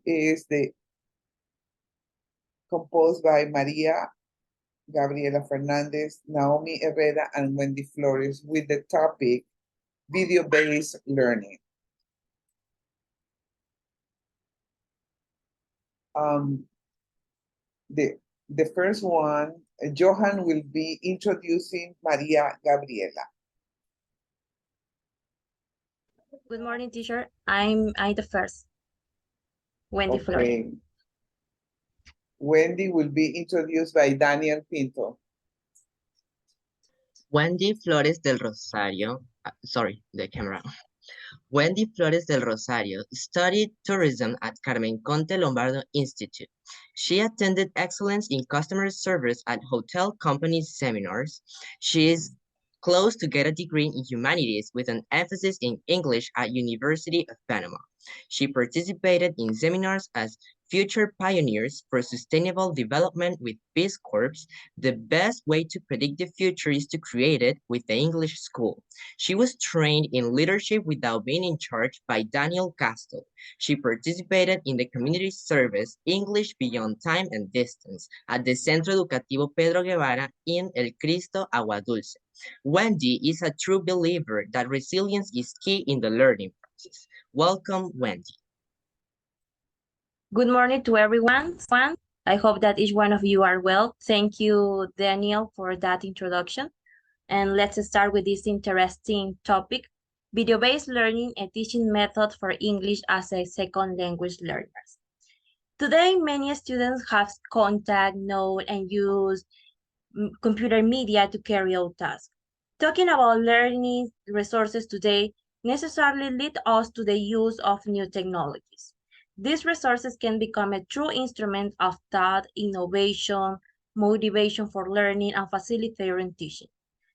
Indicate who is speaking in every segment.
Speaker 1: is composed by María, Gabriela Fernández, Naomi Herrera, and Wendy Flores with the topic video-based learning. The first one, Johan will be introducing Maria Gabriela.
Speaker 2: Good morning, teacher. I'm the first. Wendy Flores.
Speaker 1: Wendy will be introduced by Daniel Pinto.
Speaker 3: Wendy Flores del Rosario, sorry, the camera. Wendy Flores del Rosario studied tourism at Carmen Conte Lombardo Institute. She attended excellence in customer service at hotel companies seminars. She is close to get a degree in humanities with an emphasis in English at University of Panama. She participated in seminars as Future Pioneers for Sustainable Development with Peace Corps. The best way to predict the future is to create it with the English School. She was trained in leadership without being in charge by Daniel Castle. She participated in the community service English Beyond Time and Distance at the Centro Educativo Pedro Guevara in El Cristo Agua Dulce. Wendy is a true believer that resilience is key in the learning process. Welcome, Wendy.
Speaker 2: Good morning to everyone. I hope that each one of you are well. Thank you, Daniel, for that introduction. And let's start with this interesting topic, video-based learning, a teaching method for English as a second language learners. Today, many students have contact, know, and use computer media to carry out tasks. Talking about learning resources today necessarily lead us to the use of new technologies. These resources can become a true instrument of thought, innovation, motivation for learning, and facilitating teaching.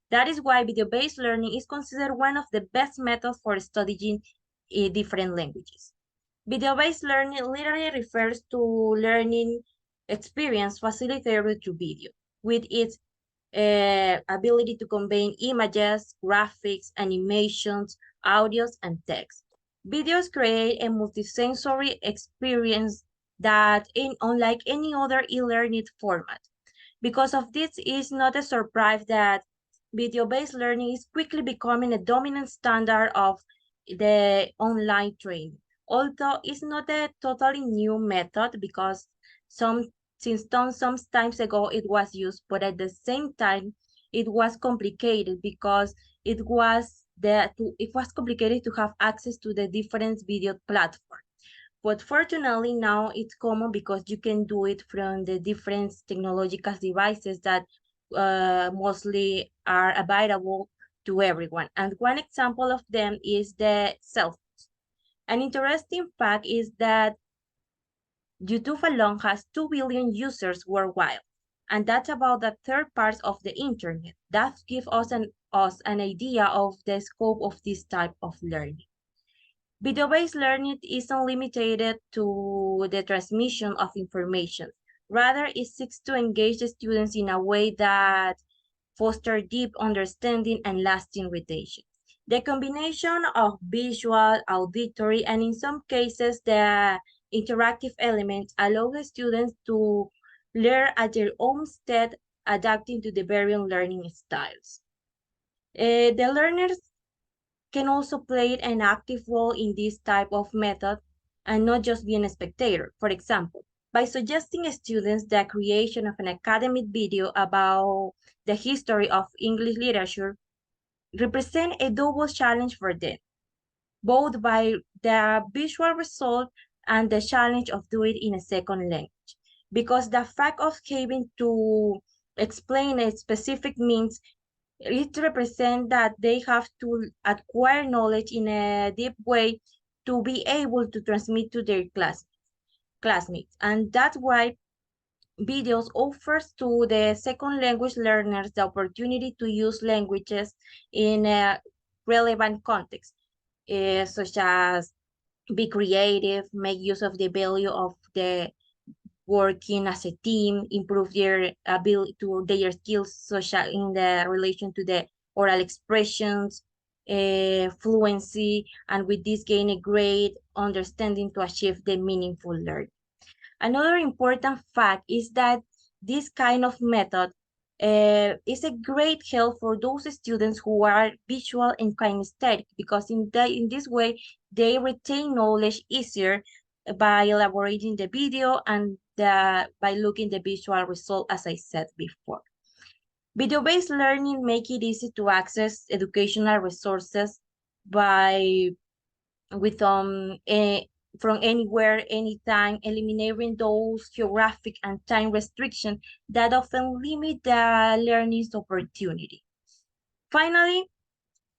Speaker 2: That is why video-based learning is considered one of the best methods for studying different languages. Video-based learning literally refers to learning experience facilitated through video, with its ability to convey images, graphics, animations, audios, and text. Videos create a multisensory experience that, unlike any other e-learning format. Because of this, it's not a surprise that video-based learning is quickly becoming a dominant standard of the online training. Although it's not a totally new method because some times ago it was used, but at the same time it was complicated because it was complicated to have access to the different video platforms. But fortunately now it's common because you can do it from the different technological devices that mostly are available to everyone. And one example of them is the cell phones. An interesting fact is that YouTube alone has 2 billion users worldwide, and that's about the third part of the internet. That gives us an idea of the scope of this type of learning. Video-based learning isn't limited to the transmission of information. Rather, it seeks to engage the students in a way that fosters deep understanding and lasting retention. The combination of visual, auditory, and in some cases, the interactive elements allow the students to learn at their own stead, adapting to the varying learning styles. The learners can also play an active role in this type of method and not just being a spectator. For example, by suggesting students the creation of an academic video about the history of English literature represent a double challenge for them, both by the visual result and the challenge of doing it in a second language. Because the fact of having to explain a specific means, it represents that they have to acquire knowledge in a deep way to be able to transmit to their classmates. And that's why videos offers to the second language learners the opportunity to use languages in a relevant context, such as be creative, make use of the value of the working as a team, improve their ability to their skills, such as in the relation to the oral expressions, fluency, and with this gain a great understanding to achieve the meaningful learning. Another important fact is that this kind of method is a great help for those students who are visual and kinesthetic, because in this way they retain knowledge easier by elaborating the video and by looking the visual result, as I said before. Video-based learning make it easy to access educational resources by with from anywhere, anytime, eliminating those geographic and time restrictions that often limit the learning's opportunity. Finally,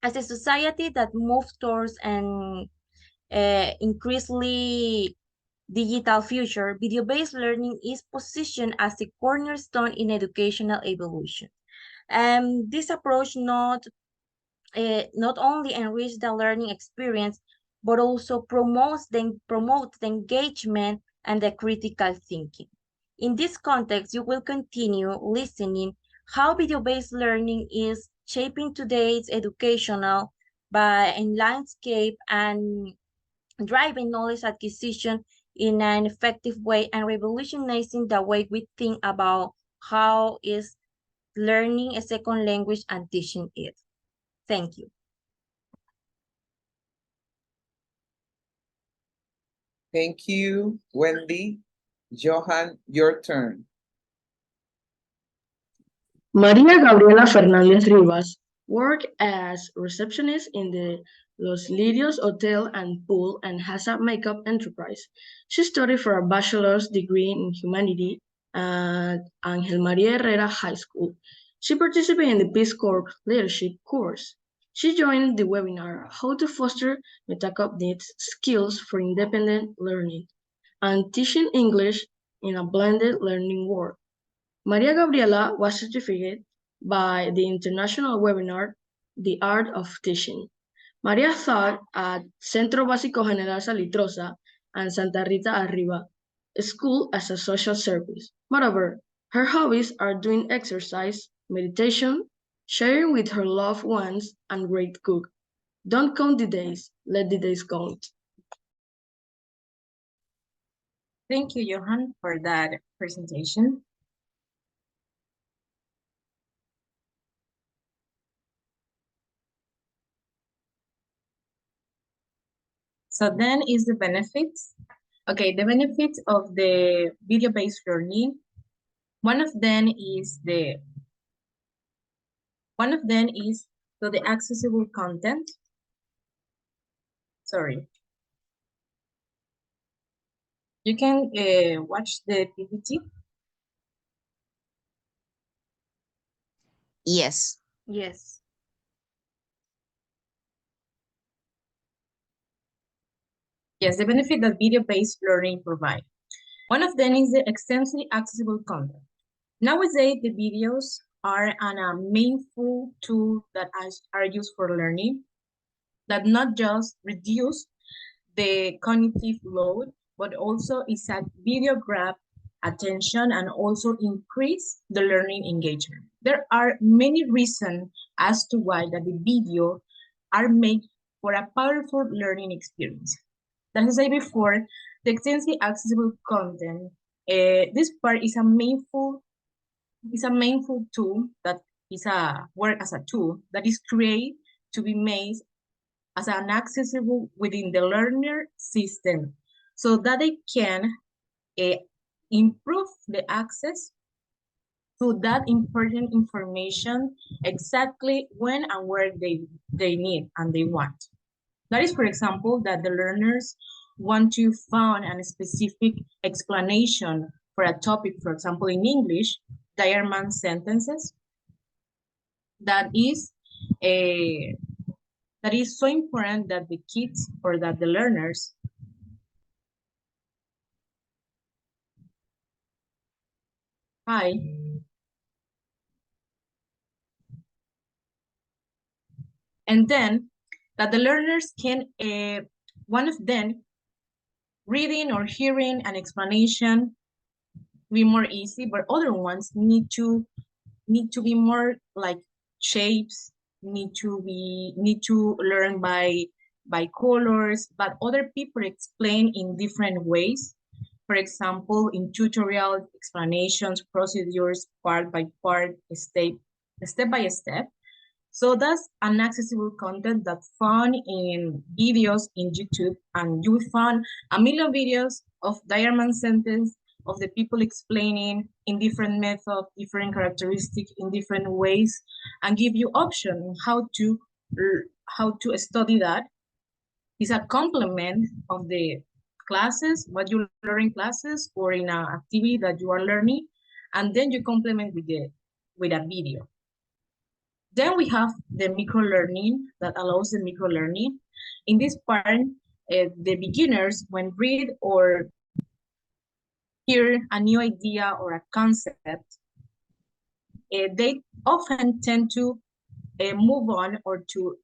Speaker 2: as a society that moves towards an increasingly digital future, video-based learning is positioned as a cornerstone in educational evolution. This approach not only enrich the learning experience, but also promotes the engagement and the critical thinking. In this context, you will continue listening how video-based learning is shaping today's educational landscape and driving knowledge acquisition in an effective way and revolutionizing the way we think about how is learning a second language and teaching it. Thank you.
Speaker 1: Thank you, Wendy. Johan, your turn.
Speaker 4: María Gabriela Fernández Rivas worked as receptionist in the Los Lirios Hotel and Pool and has a makeup enterprise. She studied for a bachelor's degree in humanity at Ángel María Herrera High School. She participated in the Peace Corps leadership course. She joined the webinar, How to Foster Metacognitive Skills for Independent Learning and Teaching English in a Blended Learning World. María Gabriela was certified by the international webinar, The Art of Teaching. María taught at Centro Básico General Salitrosa and Santa Rita Arriba School as a social service. Moreover, her hobbies are doing exercise, meditation, sharing with her loved ones, and great cook. Don't count the days, let the days count.
Speaker 5: Thank you, Johan, for that presentation. So then is the benefits. Okay, the benefits of the video-based learning. One of them is the accessible content. Sorry. You can watch the PPT.
Speaker 3: Yes.
Speaker 2: Yes.
Speaker 5: Yes, the benefit that video-based learning provide. One of them is the extensively accessible content. Nowadays, the videos are a meaningful tool that are used for learning, that not just reduce the cognitive load, but also is a video grab attention and also increase the learning engagement. There are many reasons as to why that the video are made for a powerful learning experience. As I said before, the extensively accessible content, this part is a meaningful tool that is work as a tool that is created to be made as an accessible within the learner system so that they can improve the access to that important information exactly when and where they need and they want. That is, for example, that the learners want to find a specific explanation for a topic, for example, in English, diamond sentences. That is so important that the kids or that the learners and then that the learners can, one of them, reading or hearing an explanation be more easy, but other ones need to be more like shapes, need to learn by colors, but other people explain in different ways. For example, in tutorials, explanations, procedures, part by part, step by step. So that's an accessible content that's found in videos in YouTube, and you will find a million videos of diamond sentence of the people explaining in different methods, different characteristics, in different ways, and give you option how to study that. It's a complement of the classes, what you learn in classes or in an activity that you are learning, and then you complement with a video. Then we have the micro-learning that allows the micro-learning. In this part, the beginners, when read or hear a new idea or a concept, they often tend to move on or to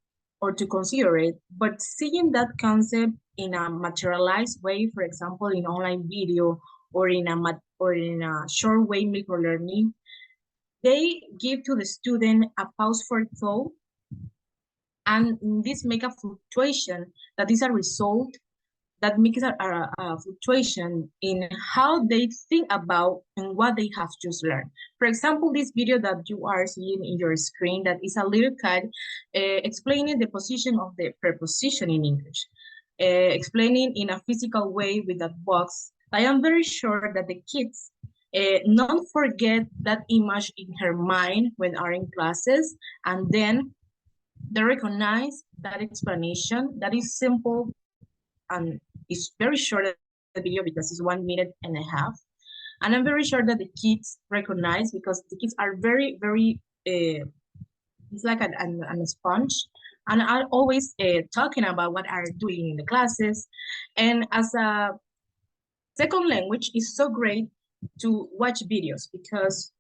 Speaker 5: consider it. But seeing that concept in a materialized way, for example, in online video or in a short way micro-learning, they give to the student a pause for thought, and this make a fluctuation that is a result that makes a fluctuation in how they think about and what they have just learned. For example, this video that you are seeing in your screen, that is a little kid explaining the position of the preposition in English, explaining in a physical way with that box. I am very sure that the kids not forget that image in her mind when are in classes, and then they recognize that explanation that is simple and it's very short the video because it's 1 minute and a half. And I'm very sure that the kids recognize, because the kids are very, very, it's like a sponge, and are always talking about what are doing in the classes. And as a second language, it's so great to watch videos, because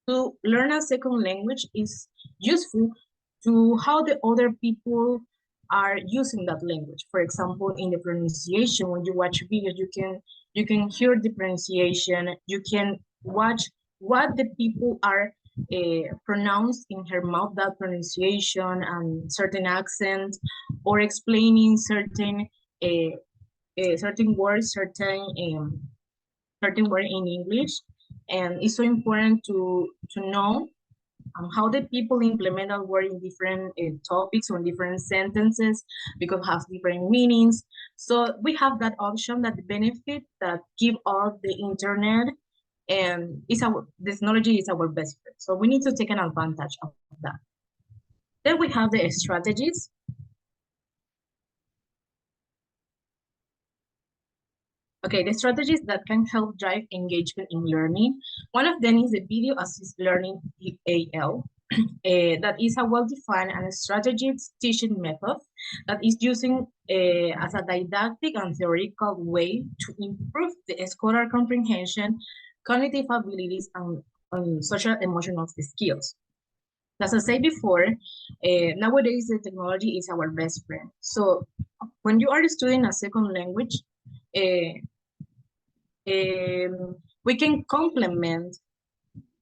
Speaker 5: to learn a second language is useful to how the other people are using that language. For example, in the pronunciation, when you watch videos, you can hear the pronunciation, you can watch what the people are pronounced in her mouth, that pronunciation and certain accents, or explaining certain words, certain word in English. And it's so important to know how the people implement that word in different topics or in different sentences, because it has different meanings. So we have that option, that the benefit that give us the internet, and this technology is our best friend. So we need to take an advantage of that. Then we have the strategies. Okay, the strategies that can help drive engagement in learning. One of them is the video assisted learning, VAL. That is a well-defined and strategic teaching method that is using as a didactic and theoretical way to improve the scholar comprehension, cognitive abilities, and social emotional skills. As I said before, nowadays the technology is our best friend. So when you are studying a second language, we can complement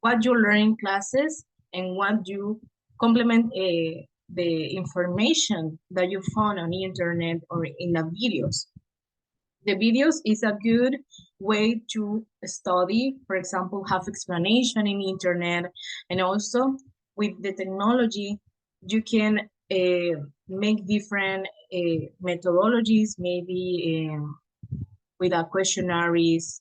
Speaker 5: what you learn in classes and what you complement the information that you found on the internet or in the videos. The videos is a good way to study, for example, have explanation in the internet, and also with the technology, you can make different methodologies, maybe with a questionnaires.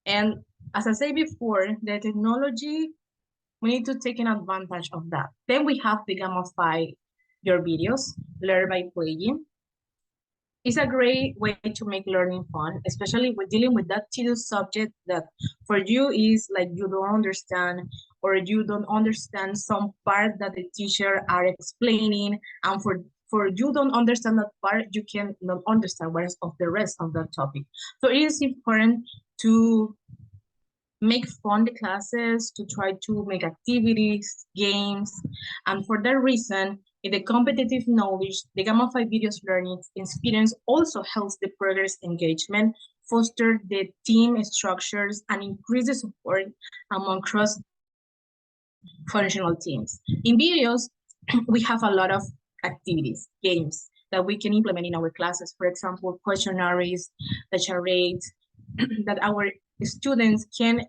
Speaker 5: And as I said before, the technology, we need to take an advantage of that. Then we have the gamify your videos, learn by playing. It's a great way to make learning fun, especially when dealing with that tedious subject that for you is like you don't understand, or you don't understand some part that the teacher are explaining, and for you don't understand that part, you can not understand what is of the rest of that topic. So it is important to make fun the classes, to try to make activities, games, and for that reason, in the competitive knowledge, the gamified videos learning experience also helps the progress engagement, foster the team structures, and increase the support among cross-functional teams. In videos, we have a lot of activities, games that we can implement in our classes. For example, questionnaires, the charades, that our students can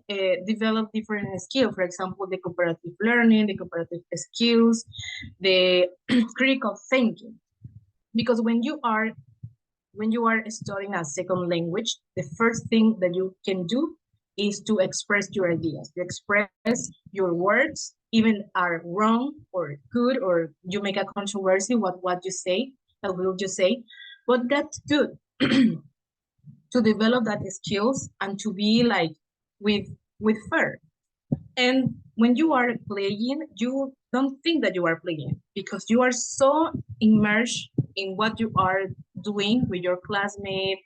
Speaker 5: develop different skills. For example, the cooperative learning, the cooperative skills, the critical thinking. Because when you are studying a second language, the first thing that you can do is to express your ideas, to express your words, even are wrong or good, or you make a controversy what you say, what will you say, but that's good. To develop that skills and to be like with fair. And when you are playing, you don't think that you are playing because you are so immersed in what you are doing with your classmates,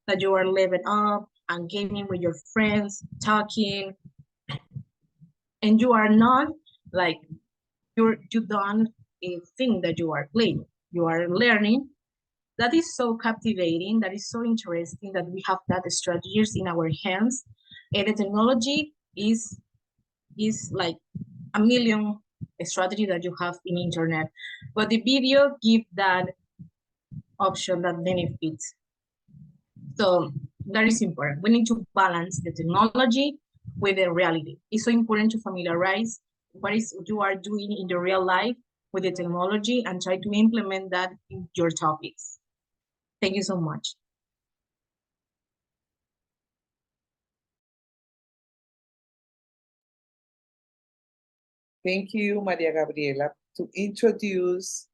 Speaker 5: that you are living up and gaming with your friends, talking, and you are not like you don't think that you are playing. You are learning. That is so captivating. That is so interesting that we have that strategies in our hands, and the technology is like a million strategy that you have in internet, but the video give that option, that benefits. So that is important. We need to balance the technology with the reality. It's so important to familiarize what is you are doing in the real life with the technology and try to implement that in your topics. Thank you so much.
Speaker 1: Thank you, Maria Gabriela. To introduce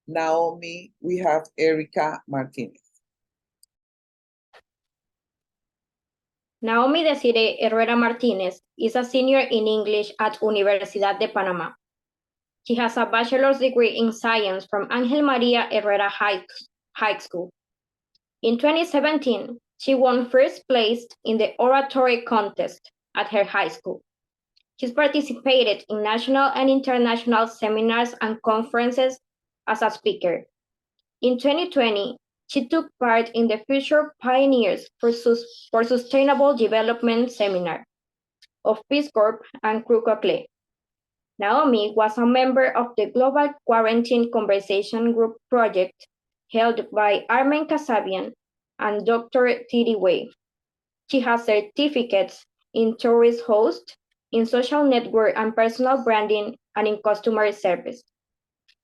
Speaker 1: Naomi, we have Erica Martinez.
Speaker 6: Naomi Desiree Herrera Martinez is a senior in English at Universidad de Panama. She has a bachelor's degree in science from Ángel María Herrera High School. In 2017, she won first place in the oratory contest at her high school. She's participated in national and international seminars and conferences as a speaker. In 2020, she took part in the Future Pioneers for Sustainable Development seminar of Peace Corps and Creux Coquelet. Naomi was a member of the Global Quarantine Conversation Group project held by Armen Kasabian and Dr. Tiri Wei. She has certificates in tourist host, in social network and personal branding, and in customer service.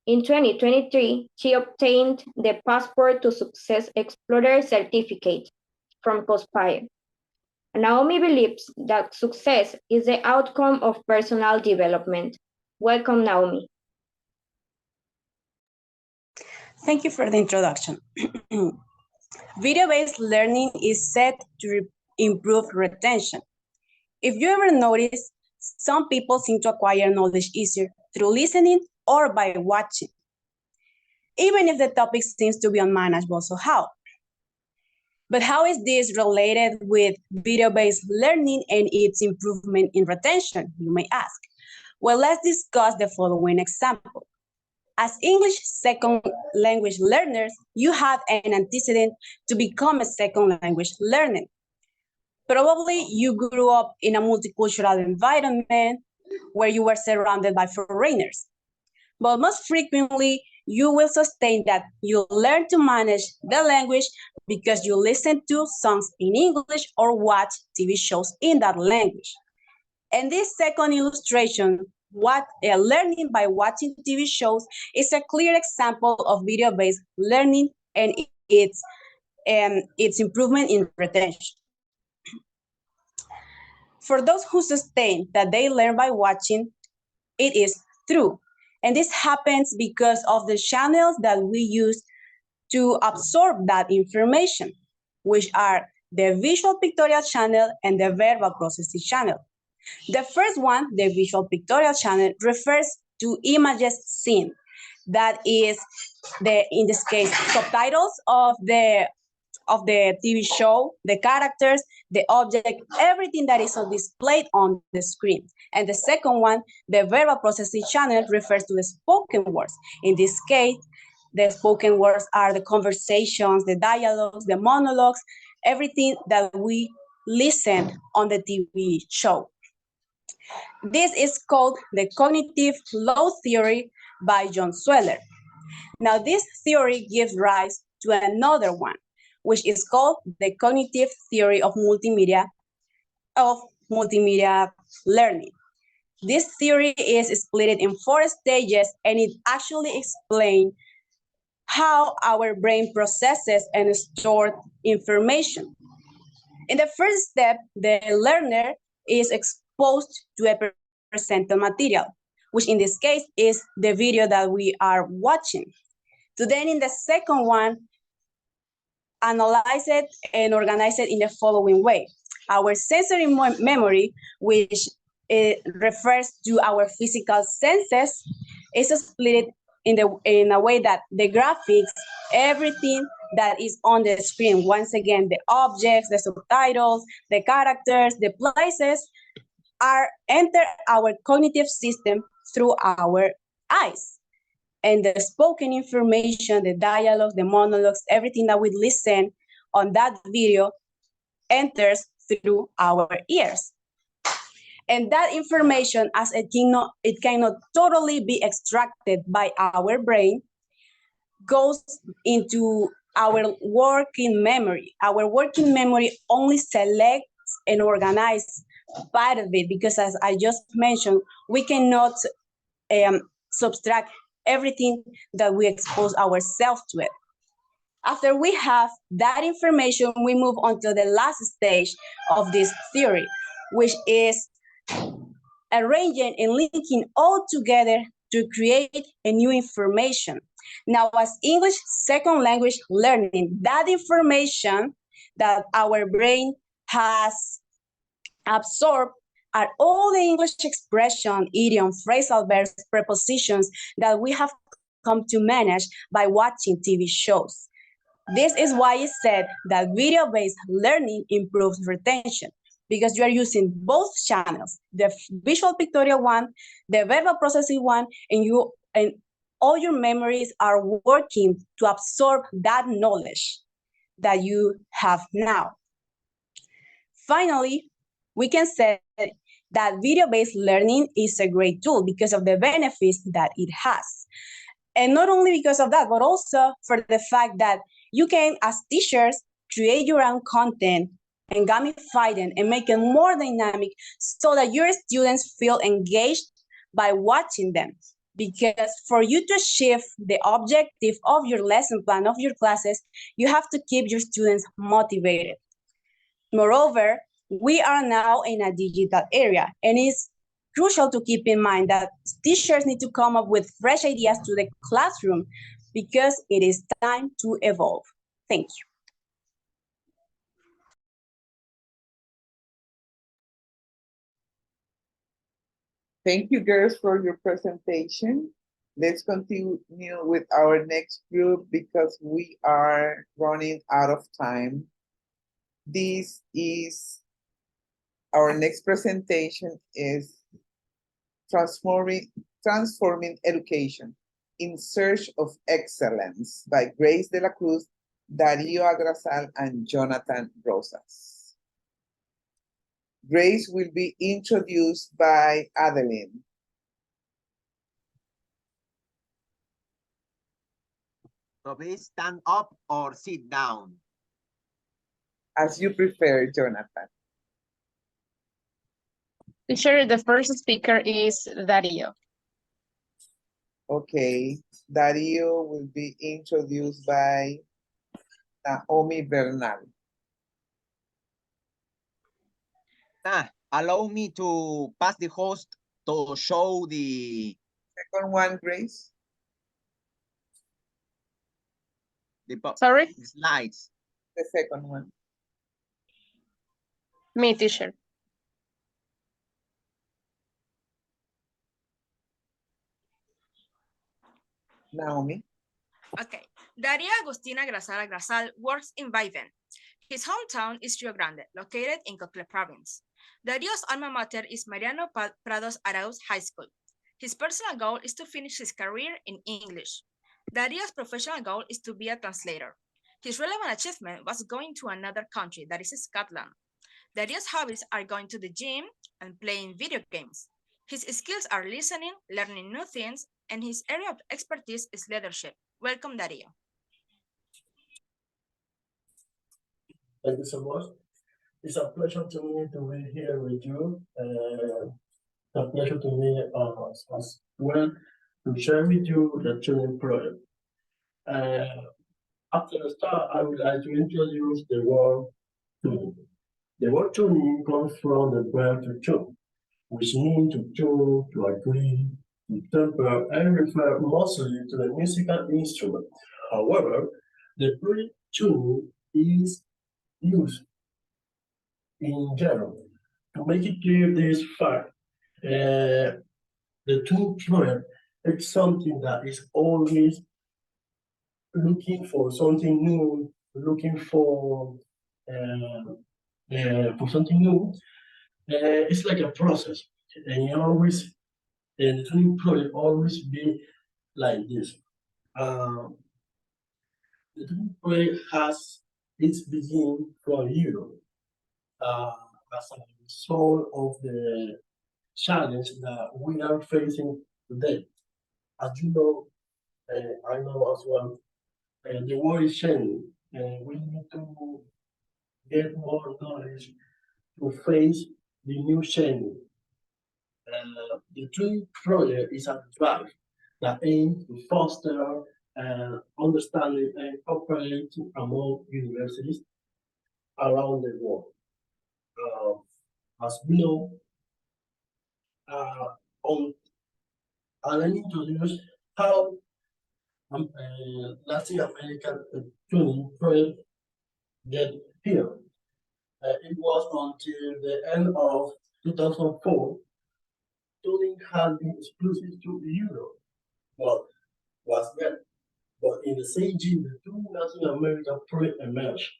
Speaker 6: In 2023, she obtained the Passport to Success Explorer certificate from COSPIRE. Naomi believes that success is the outcome of personal development. Welcome, Naomi.
Speaker 7: Thank you for the introduction. Video-based learning is set to improve retention. If you ever notice, some people seem to acquire knowledge easier through listening or by watching, even if the topic seems to be unmanageable. So how? But how is this related with video-based learning and its improvement in retention, you may ask? Well, let's discuss the following example. As English second language learners, you have an antecedent to become a second language learner. Probably you grew up in a multicultural environment where you were surrounded by foreigners. But most frequently, you will sustain that you learn to manage the language because you listen to songs in English or watch TV shows in that language. And this second illustration, learning by watching TV shows, is a clear example of video-based learning and its improvement in retention. For those who sustain that they learn by watching, it is true. And this happens because of the channels that we use to absorb that information, which are the visual pictorial channel and the verbal processing channel. The first one, the visual pictorial channel, refers to images seen. That is, in this case, subtitles of the TV show, the characters, the object, everything that is displayed on the screen. And the second one, the verbal processing channel, refers to the spoken words. In this case, the spoken words are the conversations, the dialogues, the monologues, everything that we listen on the TV show. This is called the cognitive load theory, by John Sweller. Now, this theory gives rise to another one, which is called the cognitive theory of multimedia learning. This theory is split in 4 stages, and it actually explains how our brain processes and stores information. In the first step, the learner is exposed to a presented material, which in this case is the video that we are watching. So then in the second one, analyze it and organize it in the following way. Our sensory memory, which refers to our physical senses, is split in a way that the graphics, everything that is on the screen, once again, the objects, the subtitles, the characters, the places, are enter our cognitive system through our eyes. And the spoken information, the dialogues, the monologues, everything that we listen on that video enters through our ears. And that information, as it cannot totally be extracted by our brain, goes into our working memory. Our working memory only selects and organizes part of it, because as I just mentioned, we cannot subtract everything that we expose ourselves to it. After we have that information, we move on to the last stage of this theory, which is arranging and linking all together to create a new information. Now, as English second language learning, that information that our brain has absorbed are all the English expression, idiom, phrasal verbs, prepositions that we have come to manage by watching TV shows. This is why it's said that video-based learning improves retention, because you are using both channels, the visual pictorial one, the verbal processing one, and all your memories are working to absorb that knowledge that you have now. Finally, we can say that video-based learning is a great tool because of the benefits that it has. And not only because of that, but also for the fact that you can, as teachers, create your own content and gamify them and make it more dynamic so that your students feel engaged by watching them. Because for you to achieve the objective of your lesson plan, of your classes, you have to keep your students motivated. Moreover, we are now in a digital era, and it's crucial to keep in mind that teachers need to come up with fresh ideas to the classroom because it is time to evolve. Thank you.
Speaker 1: Thank you, girls, for your presentation. Let's continue with our next group because we are running out of time. This is our next presentation is Transforming Education in Search of Excellence by Grace de la Cruz, Darío Agrasal, and Jonathan Rosas. Grace will be introduced by Adeline.
Speaker 8: So please stand up or sit down.
Speaker 1: As you prefer, Jonathan.
Speaker 9: Teacher, the first speaker is Darío.
Speaker 1: Okay, Darío will be introduced by Naomi Bernal.
Speaker 8: Allow me to pass the host to show the
Speaker 1: Second one, Grace.
Speaker 9: Sorry?
Speaker 8: the slides.
Speaker 1: The second one.
Speaker 9: Me, teacher.
Speaker 1: Naomi.
Speaker 10: Okay. Darío Agustín Agrasal works in Vaivén. His hometown is Rio Grande, located in Cocle province. Darío's alma mater is Mariano Prados Arauz High School. His personal goal is to finish his career in English. Darío's professional goal is to be a translator. His relevant achievement was going to another country, that is Scotland. Darío's hobbies are going to the gym and playing video games. His skills are listening, learning new things, and his area of expertise is leadership. Welcome, Dario.
Speaker 11: Thank you so much. It's a pleasure to me to be here with you. A pleasure to me as well to share with you the tuning project. After the start, I would like to introduce the word tuning. The word tuning comes from the verb to tune, which means to tune, to agree, to temper, and refer mostly to the musical instrument. However, the word tuning is used in general. To make it clear this fact, the tune project is something that is always looking for something new, looking for something new. It's like a process, and the tuning project always be like this. The tuning project has its beginning from Europe as a result of the challenge that we are facing today. As you know, I know as well, the world is changing, and we need to get more knowledge to face the new changing. The Tree Project is a drive that aims to foster understanding and cooperation among universities around the world. As we know, let me introduce how Latin American tuning project get here. It was until the end of 2004, tuning had been exclusive to Europe. But in the same year, the two Latin American project emerged.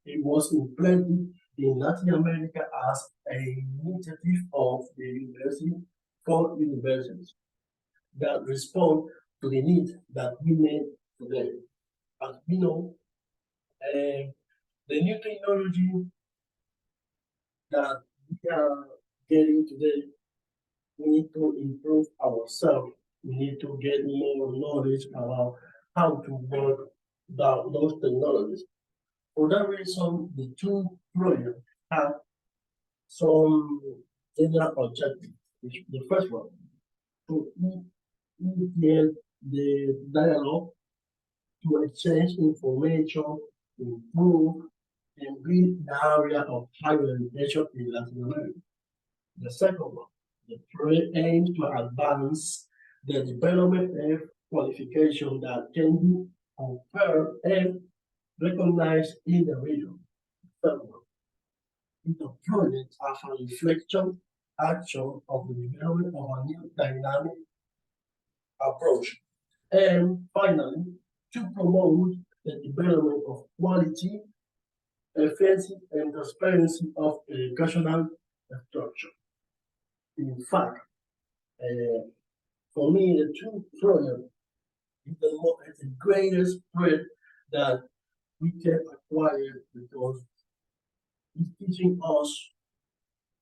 Speaker 11: It was implemented in Latin America as a initiative of the university for universities that respond to the need that we need today. As we know, the new technology that we are getting today, we need to improve ourselves. We need to get more knowledge about how to work those technologies. For that reason, the two projects have some general objectives. The first one, to initiate the dialogue, to exchange information, improve, and build the area of higher education in Latin America. The second one, the project aims to advance the development of qualification that can be conferred and recognized in the region. Third one, the project as a reflection action of the development of a new dynamic approach. And finally, to promote the development of quality, efficiency, and transparency of educational structure. In fact, for me, the two projects is the greatest project that we can acquire because it's teaching us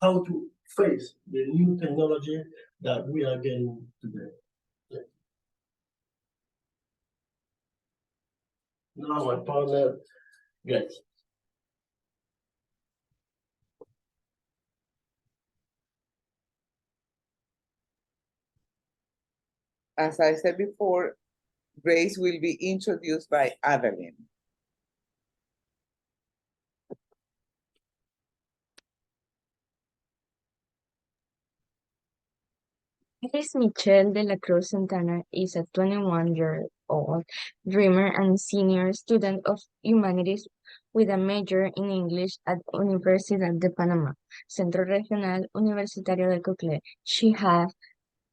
Speaker 11: how to face the new technology that we are getting today. Yeah. Now my partner, Grace.
Speaker 1: As I said before, Grace will be introduced by Adeline.
Speaker 12: Grace Michelle de la Cruz Santana is a 21-year-old dreamer and senior student of humanities with a major in English at Universidad de Panamá, Centro Regional Universitario del Coclé. She has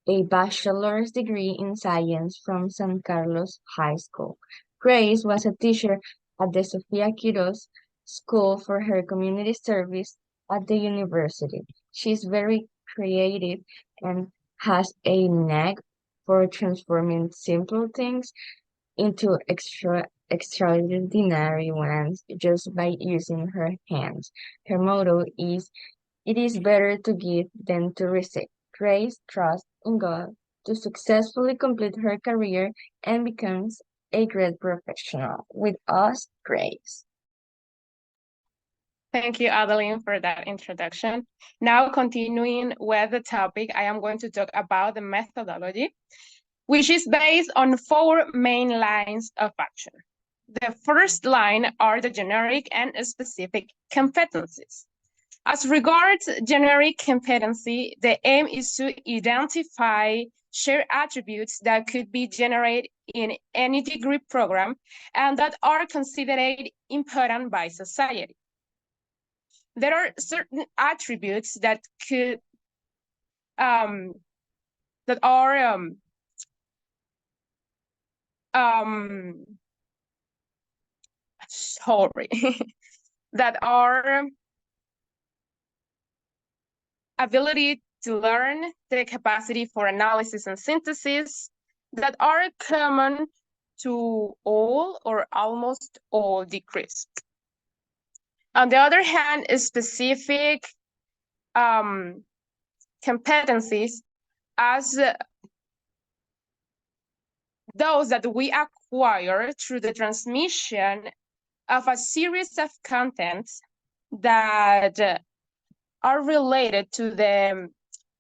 Speaker 12: a bachelor's degree in science from San Carlos High School. Grace was a teacher at the Sofia Quiroz School for her community service at the university. She's very creative and has a knack for transforming simple things into extraordinary ones just by using her hands. Her motto is, "It is better to give than to receive." Grace trusts in God to successfully complete her career and becomes a great professional. With us, Grace.
Speaker 9: Thank you, Adeline, for that introduction. Now, continuing with the topic, I am going to talk about the methodology, which is based on 4 main lines of action. The first line are the generic and specific competencies. As regards generic competency, the aim is to identify shared attributes that could be generated in any degree program and that are considered important by society. There are certain attributes that could that are sorry that are ability to learn, the capacity for analysis and synthesis that are common to all or almost all degrees. On the other hand, specific competencies as those that we acquire through the transmission of a series of contents that are related to the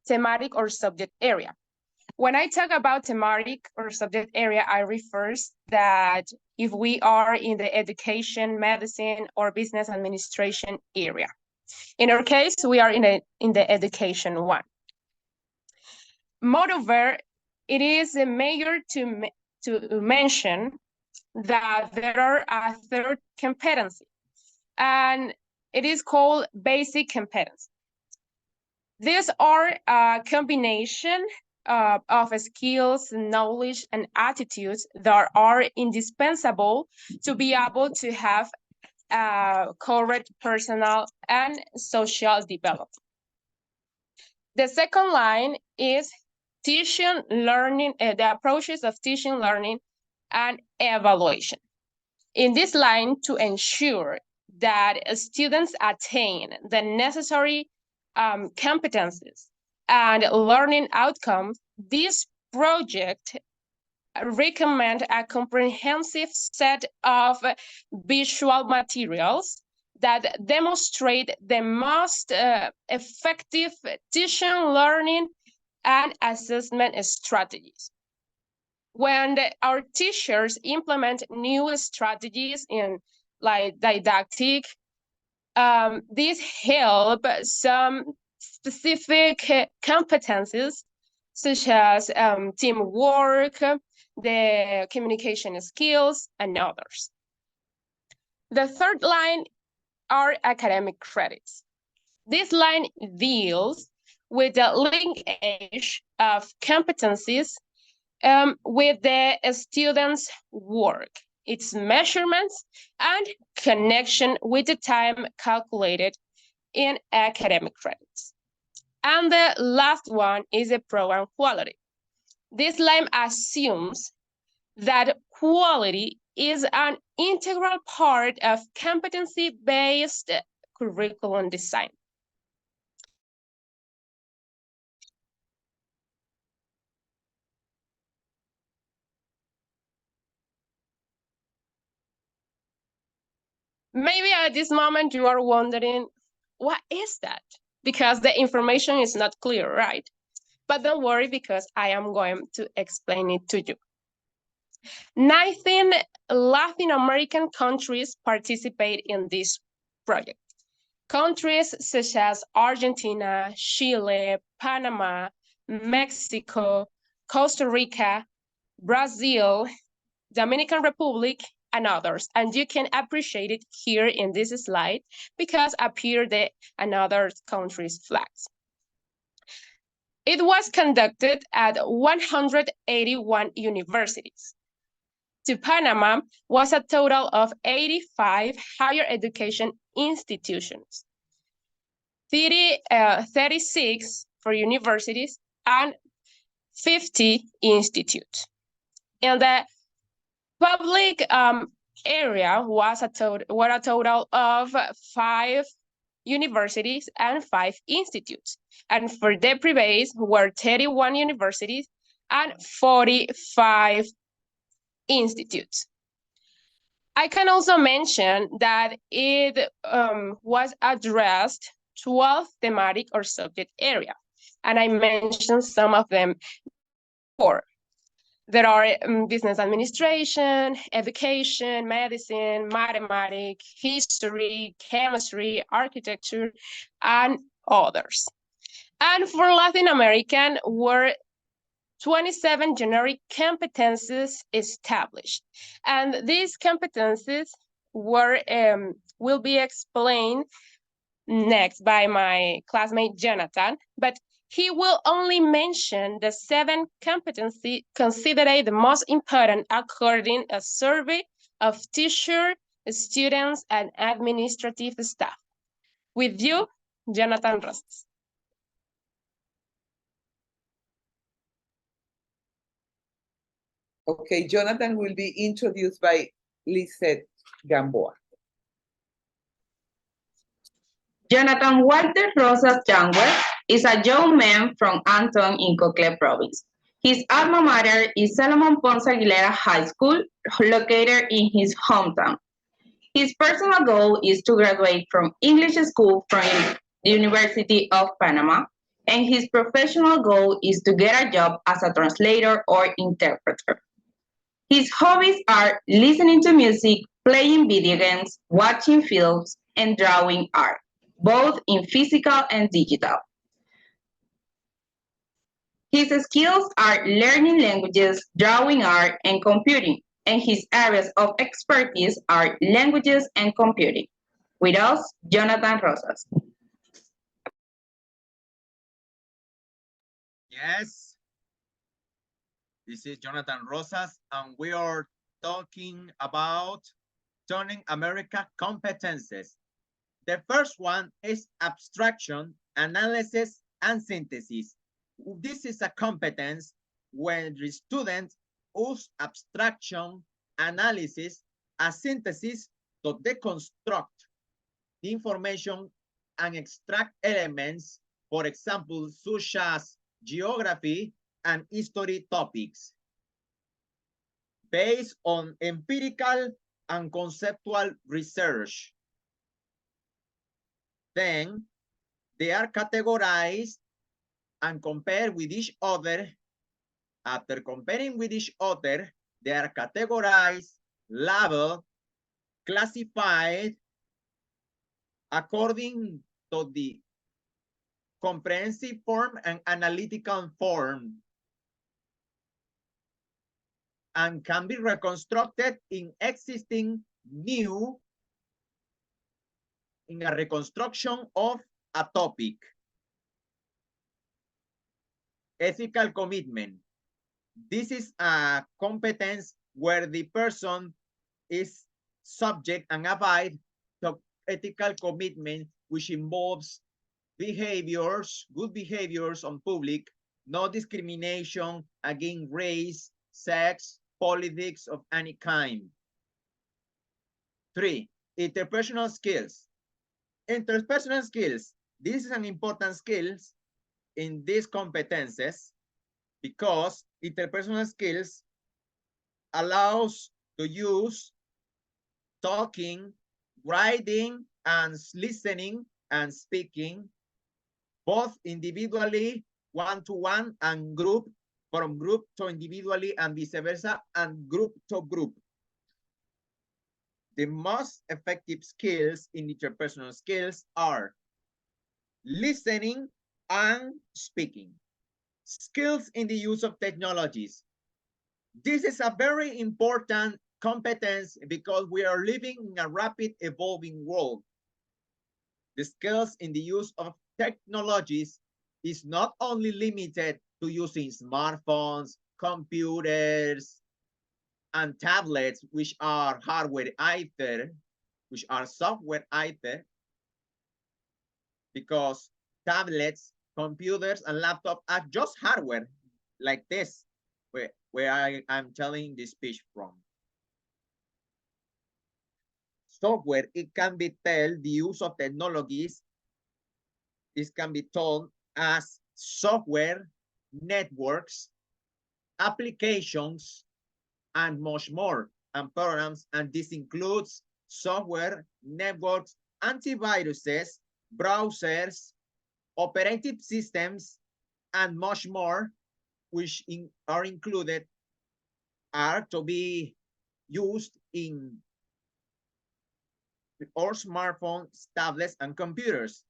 Speaker 9: thematic or subject area. When I talk about thematic or subject area, I refer that if we are in the education, medicine, or business administration area. In our case, we are in the education one. Moreover, it is a major to mention that there are a third competency, and it is called basic competence. These are a combination of skills, knowledge, and attitudes that are indispensable to be able to have correct personal and social development. The second line is teaching, learning, the approaches of teaching, learning, and evaluation. In this line, to ensure that students attain the necessary competencies and learning outcomes, this project recommend a comprehensive set of visual materials that demonstrate the most effective teaching, learning, and assessment strategies. When our teachers implement new strategies in like didactic, these help some specific competencies such as teamwork, the communication skills, and others. The third line are academic credits. This line deals with the linkage of competencies with the student's work, its measurements, and connection with the time calculated in academic credits. And the last one is the program quality. This line assumes that quality is an integral part of competency-based curriculum design. Maybe at this moment you are wondering, what is that? Because the information is not clear, right? But don't worry, because I am going to explain it to you. 19 Latin American countries participate in this project. Countries such as Argentina, Chile, Panama, Mexico, Costa Rica, Brazil, Dominican Republic, and others. And you can appreciate it here in this slide because appear the another countries' flags. It was conducted at 181 universities. To Panama was a total of 85 higher education institutions, 36 for universities, and 50 institutes. In the public area was a total of 5 universities and 5 institutes. And for the privates were 31 universities and 45 institutes. I can also mention that it was addressed 12 thematic or subject area, and I mentioned some of them before. There are business administration, education, medicine, mathematics, history, chemistry, architecture, and others. And for Latin American were 27 generic competencies established. And these competencies will be explained next by my classmate Jonathan, but he will only mention the 7 competencies considered the most important according to a survey of teachers, students, and administrative staff. With you, Jonathan Rosas.
Speaker 1: Okay, Jonathan will be introduced by Lisette Gamboa.
Speaker 13: Jonathan Walter Rosas Janwer is a young man from Anton in Cocle province. His alma mater is Salomon Ponce Aguilera High School, located in his hometown. His personal goal is to graduate from English school from the University of Panama, and his professional goal is to get a job as a translator or interpreter. His hobbies are listening to music, playing video games, watching films, and drawing art, both in physical and digital. His skills are learning languages, drawing art, and computing, and his areas of expertise are languages and computing. With us, Jonathan Rosas.
Speaker 8: Yes, this is Jonathan Rosas, and we are talking about turning America competences. The first one is abstraction, analysis, and synthesis. This is a competence when the student use abstraction, analysis, and synthesis to deconstruct the information and extract elements, for example, such as geography and history topics, based on empirical and conceptual research. Then they are categorized and compared with each other. After comparing with each other, they are categorized, labeled, classified according to the comprehensive form and analytical form, and can be reconstructed in existing new in a reconstruction of a topic. Ethical commitment. This is a competence where the person is subject and abide to ethical commitment, which involves behaviors, good behaviors on public, no discrimination against race, sex, politics of any kind. 3, interpersonal skills. Interpersonal skills. This is an important skill in these competences because interpersonal skills allows to use talking, writing, and listening and speaking, both individually, one-to-one, and group, from group to individually, and vice versa, and group to group. The most effective skills in interpersonal skills are listening and speaking. Skills in the use of technologies. This is a very important competence because we are living in a rapid evolving world. The skills in the use of technologies is not only limited to using smartphones, computers, and tablets, which are hardware either, which are software either, because tablets, computers, and laptops are just hardware, like this, where I'm telling this speech from. Software, it can be told, the use of technologies, this can be told as software networks applications, and much more, and programs, and this includes software, networks, antiviruses, browsers, operating systems, and much more, which are included, are to be used in our smartphones, tablets, and computers.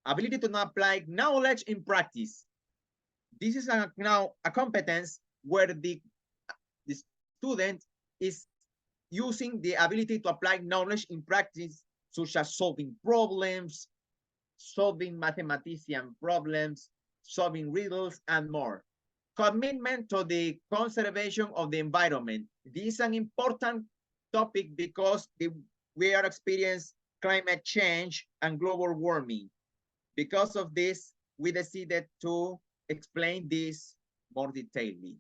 Speaker 8: Ability to apply knowledge in practice. This is now a competence where the student is using the ability to apply knowledge in practice, such as solving problems, solving mathematician problems, solving riddles, and more. Commitment to the conservation of the environment. This is an important topic because we are experiencing climate change and global warming. Because of this, we decided to explain this more detailedly.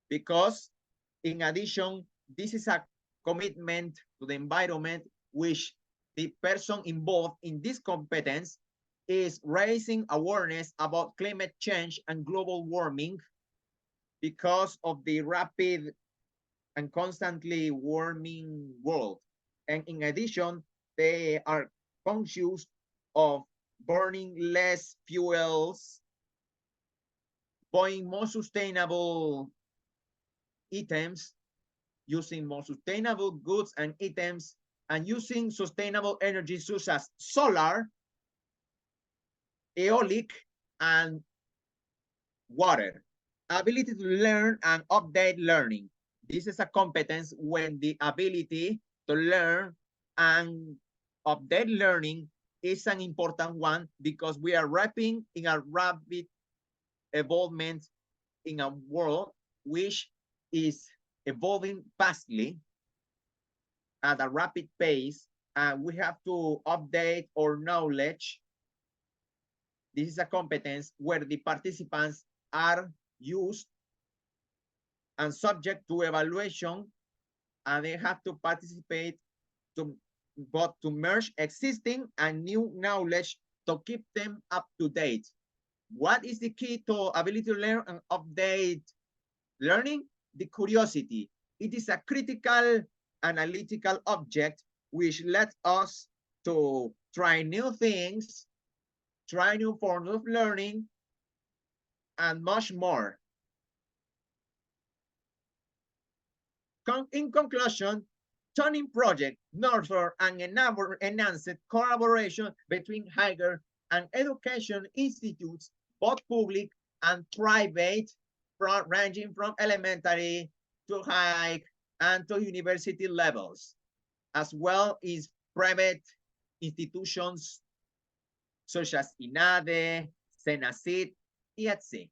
Speaker 8: Because in addition, this is a commitment to the environment which the person involved in this competence is raising awareness about climate change and global warming because of the rapid and constantly warming world. And in addition, they are conscious of burning less fuels, buying more sustainable items, using more sustainable goods and items, and using sustainable energy such as solar, aeolic, and water. Ability to learn and update learning. This is a competence when the ability to learn and update learning is an important one because we are rapid in a rapid evolvement in a world which is evolving fastly at a rapid pace, and we have to update our knowledge. This is a competence where the participants are used and subject to evaluation, and they have to participate to merge existing and new knowledge to keep them up to date. What is the key to ability to learn and update learning? The curiosity. It is a critical analytical object which lets us to try new things, try new forms of learning, and much more. In conclusion, Tuning Project nurtured and enhanced collaboration between higher and education institutes, both public and private, ranging from elementary to high and to university levels, as well as private institutions such as INADE, SENACID, etc.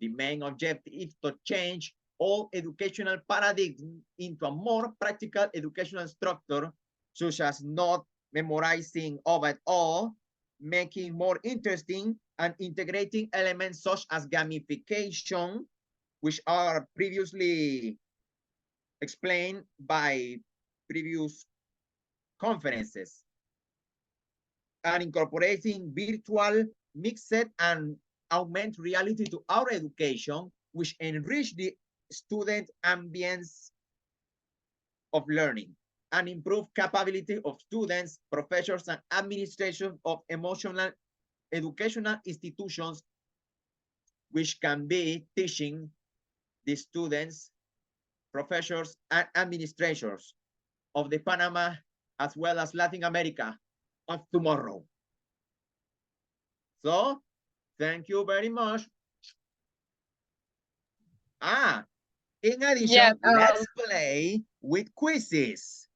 Speaker 8: The main objective is to change all educational paradigms into a more practical educational structure, such as not memorizing of it all, making more interesting and integrating elements such as gamification, which are previously explained by previous conferences, and incorporating virtual, mixed, and augmented reality to our education, which enrich the student ambience of learning and improve capability of students, professors, and administration of emotional educational institutions, which can be teaching the students, professors, and administrators of the Panama as well as Latin America of tomorrow. So, thank you very much. In addition, let's play with quizzes.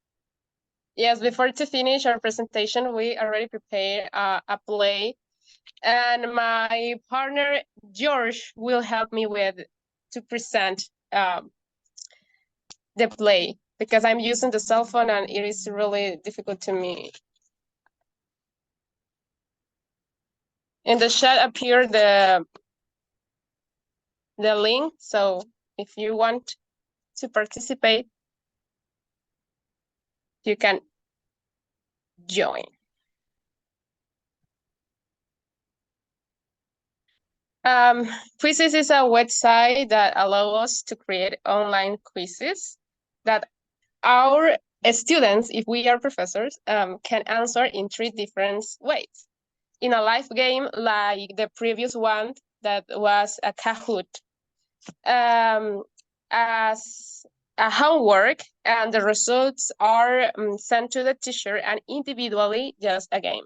Speaker 9: Yes, before to finish our presentation, we already prepared a play, and my partner George will help me to present the play because I'm using the cell phone and it is really difficult to me. In the chat appear the link, so if you want to participate, you can join. Quizzes is a website that allows us to create online quizzes that our students, if we are professors, can answer in 3 different ways. In a live game, like the previous one that was a Kahoot, as a homework, and the results are sent to the teacher, and individually, just a game.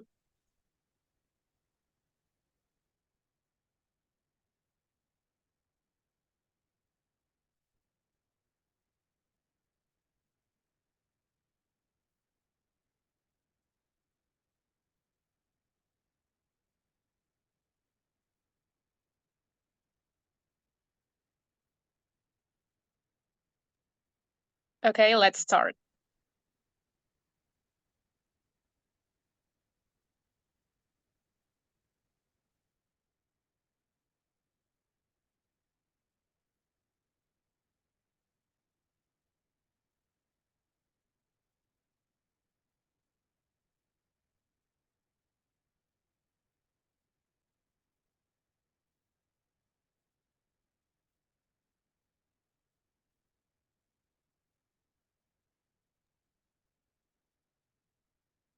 Speaker 9: Okay, let's start.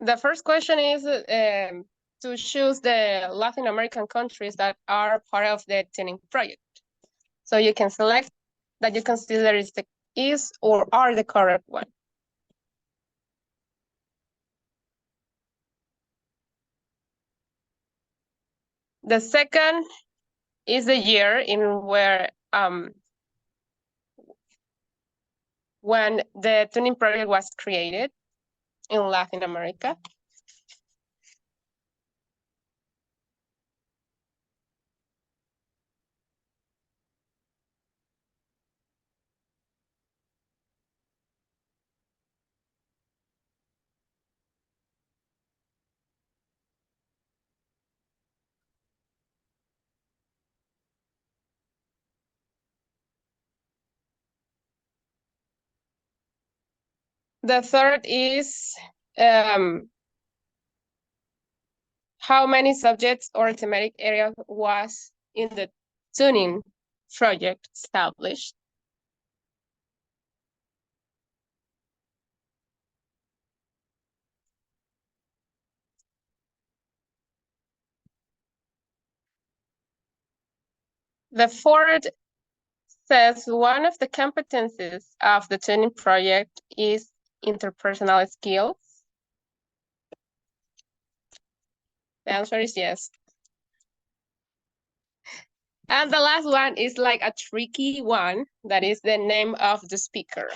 Speaker 9: The first question is to choose the Latin American countries that are part of the Tuning project. So you can select that you consider is or are the correct one. The second is the year in where when the Tuning project was created in Latin America. The third is how many subjects or thematic area was in the Tuning project established. The fourth says one of the competencies of the Tuning project is interpersonal skills. The answer is yes. And the last one is like a tricky one, that is the name of the speaker.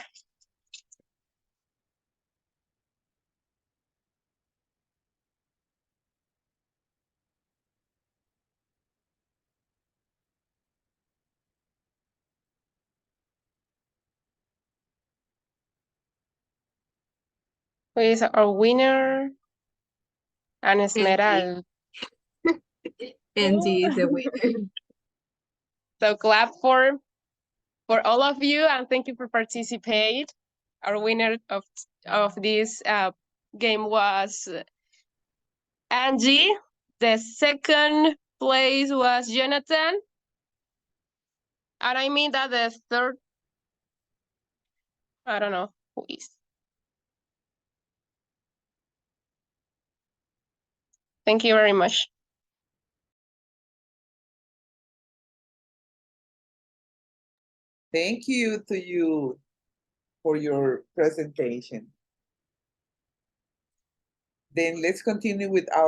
Speaker 9: Who is our winner? And Esmeralda.
Speaker 14: Angie is the winner.
Speaker 9: So clap for all of you, and thank you for participating. Our winner of this game was Angie. The second place was Jonathan. And I mean that the third, I don't know who is. Thank you very much.
Speaker 1: Thank you to you for your presentation. Then let's continue with our